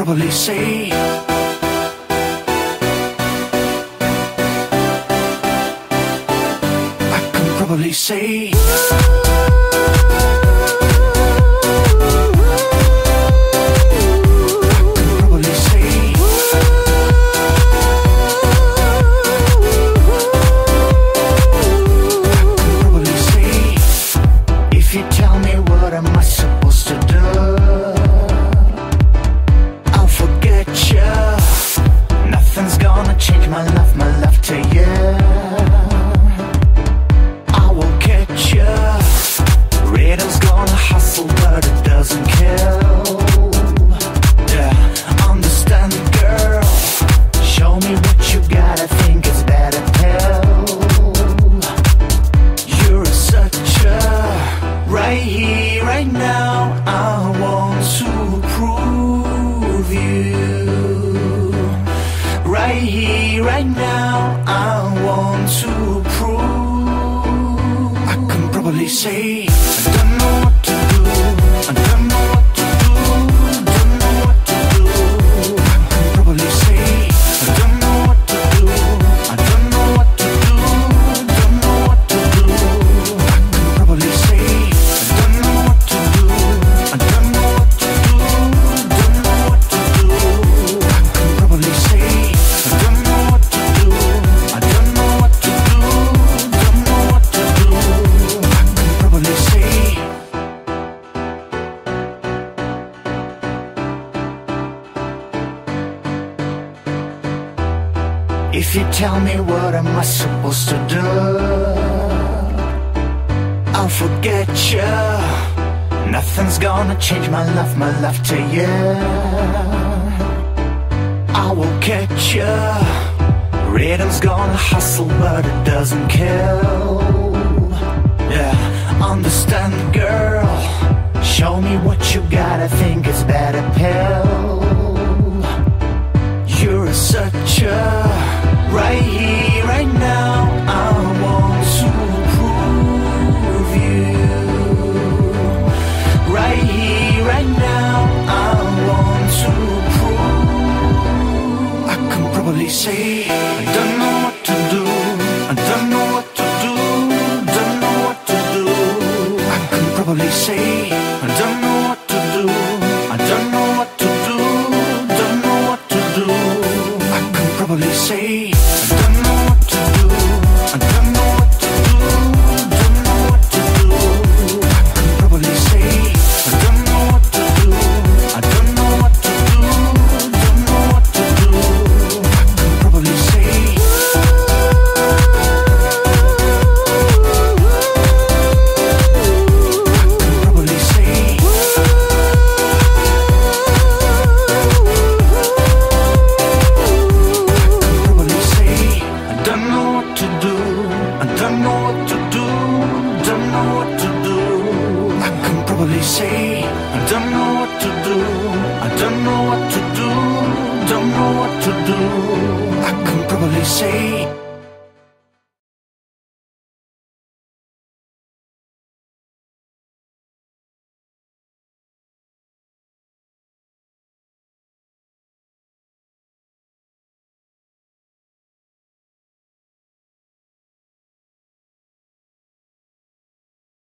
probably say I can probably say change my love to you. I will catch you. Rhythm's gonna hustle, but it doesn't kill. Yeah, understand, girl. Show me what you got. I think it's better pill. You're such a right here, right now. I want to prove you. Right here, right now, I want to prove I can probably say I don't know what to do, I don't know what to do, don't know what to do. I can probably say I don't know what to do, I don't know what to do, don't know what to do. I can probably say I don't know what to do, I don't know what to do, don't know what to do. I can probably say if you tell me what am I supposed to do, I'll forget you. Nothing's gonna change my love to you. I will catch you. Rhythm's gonna hustle, but it doesn't kill. Yeah, understand, girl. Show me what you got. I think it's better pill. You're such a right here, right now. I want to prove you. Right here, right now. I want to prove I can probably say I don't know what to do, I don't know what to do, don't know what to do. I can probably say I don't know what to do, I don't know what to do, don't know what to do. I can probably say I don't know what to do, I don't know what to do, don't know what to do. I can probably say I don't know what to do, I don't know what to do, don't know what to do. I can probably say say I don't know what to do, I don't know what to do, don't know what to do. I can probably say